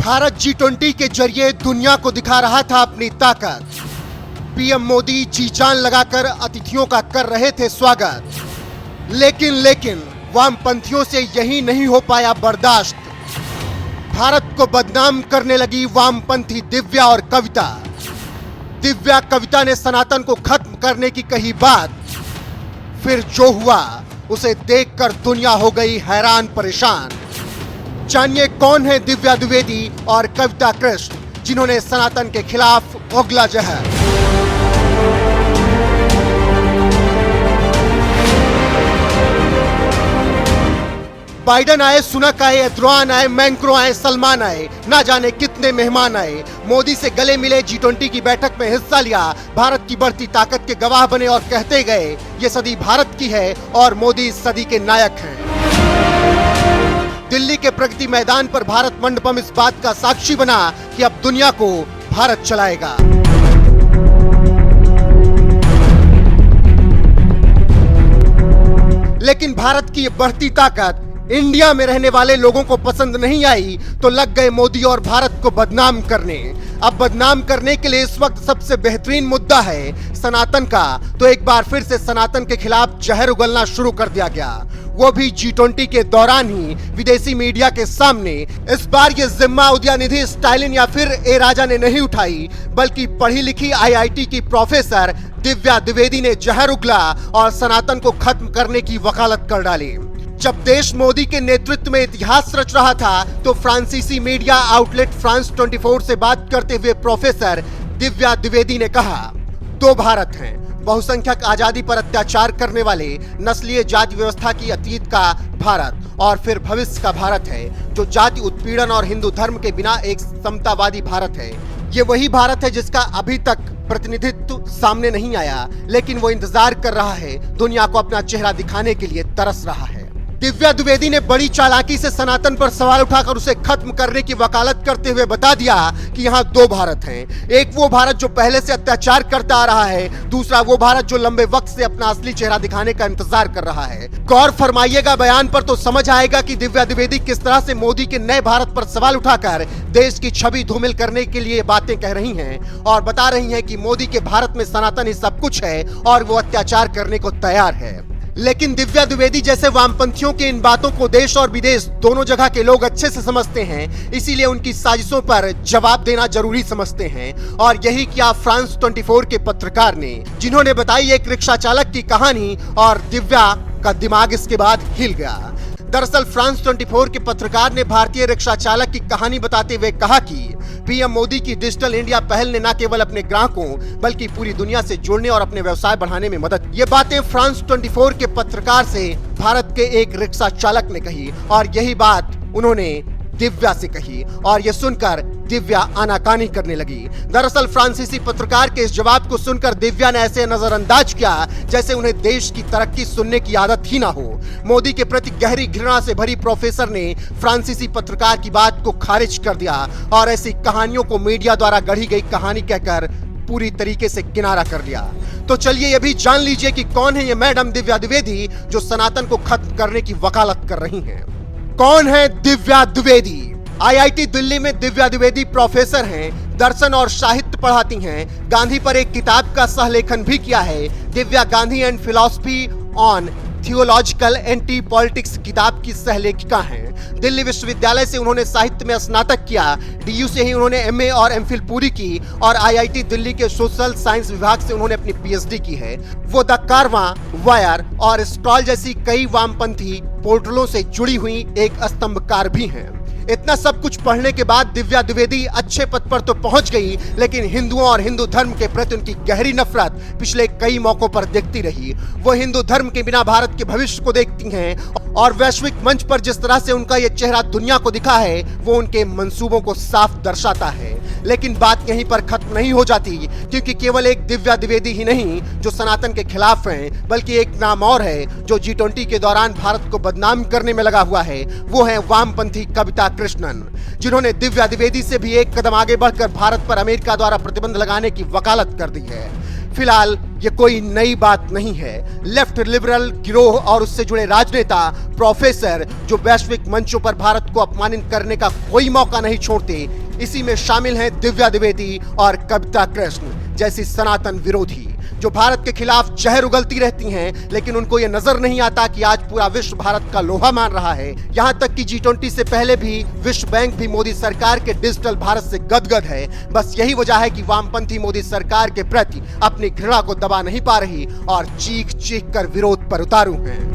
Bharat G20 के जरिए दुनिया को दिखा रहा था अपनी ताकत। पीएम मोदी जी जान लगाकर अतिथियों का कर रहे थे स्वागत। लेकिन वामपंथियों से यही नहीं हो पाया बर्दाश्त। भारत को बदनाम करने लगी वामपंथी दिव्या और कविता। दिव्या कविता ने सनातन को खत्म करने की कही बात, फिर जो हुआ उसे देखकर दुनिया हो गई हैरान परेशान। जानिए कौन है दिव्या द्विवेदी और कविता कृष्ण, जिन्होंने सनातन के खिलाफ उगला जहर। बाइडन आए, सुनक आए, एर्दोआन आए, मैक्रों आए, सलमान आए, ना जाने कितने मेहमान आए। मोदी से गले मिले, G20 की बैठक में हिस्सा लिया, भारत की बढ़ती ताकत के गवाह बने और कहते गए ये सदी भारत की है और मोदी इस सदी के नायक हैं। दिल्ली के प्रगति मैदान पर भारत मंडपम इस बात का साक्षी बना कि अब दुनिया को भारत चलाएगा। लेकिन भारत की ये बढ़ती ताकत इंडिया में रहने वाले लोगों को पसंद नहीं आई, तो लग गए मोदी और भारत को बदनाम करने। अब बदनाम करने के लिए इस वक्त सबसे बेहतरीन मुद्दा है सनातन का, तो एक बार फिर से सनातन के खिलाफ जहर उगलना शुरू कर दिया गया, वो भी G20 के दौरान ही विदेशी मीडिया के सामने। इस बार ये जिम्मा उदयनिधि स्टालिन या फिर ए राजा ने नहीं उठाई, बल्कि पढ़ी लिखी IIT की प्रोफेसर दिव्या द्विवेदी ने जहर उगला और सनातन को खत्म करने की वकालत कर डाली। जब देश मोदी के नेतृत्व में इतिहास रच रहा था, तो फ्रांसीसी मीडिया आउटलेट फ्रांस 24 से बात करते हुए प्रोफेसर दिव्या द्विवेदी ने कहा, दो भारत हैं, बहुसंख्यक आजादी पर अत्याचार करने वाले, नस्लीय जाति व्यवस्था की अतीत का भारत, और फिर भविष्य का भारत है जो जाति उत्पीड़न और हिंदू धर्म के बिना एक समतावादी भारत है। ये वही भारत है जिसका अभी तक प्रतिनिधित्व सामने नहीं आया, लेकिन वो इंतजार कर रहा है, दुनिया को अपना चेहरा दिखाने के लिए तरस रहा है। दिव्या द्विवेदी ने बड़ी चालाकी से सनातन पर सवाल उठाकर उसे खत्म करने की वकालत करते हुए बता दिया कि यहाँ दो भारत हैं। एक वो भारत जो पहले से अत्याचार करता आ रहा है, दूसरा वो भारत जो लंबे वक्त से अपना असली चेहरा दिखाने का इंतजार कर रहा है। गौर फरमाइएगा बयान पर, तो समझ आएगा कि दिव्या द्विवेदी किस तरह से मोदी के नए भारत पर सवाल उठाकर देश की छवि धूमिल करने के लिए बातें कह रही हैं और बता रही हैं कि मोदी के भारत में सनातन ही सब कुछ है और वो अत्याचार करने को तैयार है। लेकिन दिव्या द्विवेदी जैसे वामपंथियों के इन बातों को देश और विदेश दोनों जगह के लोग अच्छे से समझते हैं, इसीलिए उनकी साजिशों पर जवाब देना जरूरी समझते हैं। और यही किया फ्रांस 24 के पत्रकार ने, जिन्होंने बताई एक रिक्शा चालक की कहानी, और दिव्या का दिमाग इसके बाद हिल गया। दरअसल फ्रांस 24 के पत्रकार ने भारतीय रिक्शा चालक की कहानी बताते हुए कहा कि पीएम मोदी की डिजिटल इंडिया पहल ने न केवल अपने ग्राहकों बल्कि पूरी दुनिया से जुड़ने और अपने व्यवसाय बढ़ाने में मदद। ये बातें फ्रांस 24 के पत्रकार से भारत के एक रिक्शा चालक ने कही, और यही बात उन्होंने दिव्या से कही, और ये सुनकर दिव्या आनाकानी करने लगी। दरअसल फ्रांसीसी पत्रकार के इस जवाब को सुनकर दिव्या ने ऐसे नजरअंदाज किया जैसे उन्हें देश की तरक्की सुनने की आदत ही ना हो। मोदी के प्रति गहरी घृणा से भरी प्रोफेसर ने फ्रांसीसी पत्रकार की बात को खारिज कर दिया और ऐसी कहानियों को मीडिया द्वारा गढ़ी गई कहानी कहकर पूरी तरीके से किनारा कर लिया। तो चलिए ये भी जान लीजिए कि कौन है ये मैडम दिव्या द्विवेदी जो सनातन को खत्म करने की वकालत कर रही हैं। कौन है दिव्या द्विवेदी? IIT दिल्ली में दिव्या द्विवेदी प्रोफेसर हैं, दर्शन और साहित्य पढ़ाती हैं, गांधी पर एक किताब का सहलेखन भी किया है। Divya Gandhi and philosophy on theological anti politics किताब की सहलेखिका हैं। दिल्ली विश्वविद्यालय से उन्होंने साहित्य में स्नातक किया, DU से ही उन्होंने MA और MPhil पूरी की, और IIT दिल्ली के सोशल साइंस विभाग से उन्होंने अपनी PhD की है। वो द कारवां, वायर और स्क्रॉल जैसी कई वामपंथी पोर्टलों से जुड़ी हुई एक स्तंभकार भी हैं। इतना सब कुछ पढ़ने के बाद दिव्या द्विवेदी अच्छे पद पर तो पहुंच गई, लेकिन हिंदुओं और हिंदू धर्म के प्रति उनकी गहरी नफरत पिछले कई मौकों पर दिखती रही। वो हिंदू धर्म के बिना भारत के भविष्य को देखती हैं, और वैश्विक मंच पर जिस तरह से उनका ये चेहरा दुनिया को दिखा है, वो उनके मंसूबों को साफ दर्शाता है। लेकिन बात यहीं पर खत्म नहीं हो जाती, क्योंकि केवल एक दिव्या द्विवेदी ही नहीं जो सनातन के खिलाफ हैं, बल्कि एक नाम और है जो G20 के दौरान भारत को बदनाम करने में लगा हुआ है। वो है वामपंथी कविता कृष्णन, जिन्होंने दिव्या द्विवेदी से भी एक कदम आगे बढ़कर भारत पर अमेरिका द्वारा प्रतिबंध लगाने की वकालत कर दी है। फिलहाल ये कोई नई बात नहीं है। लेफ्ट लिबरल गिरोह और उससे जुड़े राजनेता, प्रोफेसर जो वैश्विक मंचों पर भारत को अपमानित करने का कोई मौका नहीं छोड़ते, इसी में शामिल हैं दिव्या द्विवेदी और कविता कृष्ण जैसी सनातन विरोधी जो भारत के खिलाफ जहर उगलती रहती हैं, लेकिन उनको यह नजर नहीं आता कि आज पूरा विश्व भारत का लोहा मान रहा है। यहां तक कि G20 से पहले भी विश्व बैंक भी मोदी सरकार के डिजिटल भारत से गदगद है। बस यही वजह है कि वामपंथी मोदी सरकार के प्रति अपनी घृणा को दबा नहीं पा रही और चीख चीख कर विरोध पर उतारू हैं।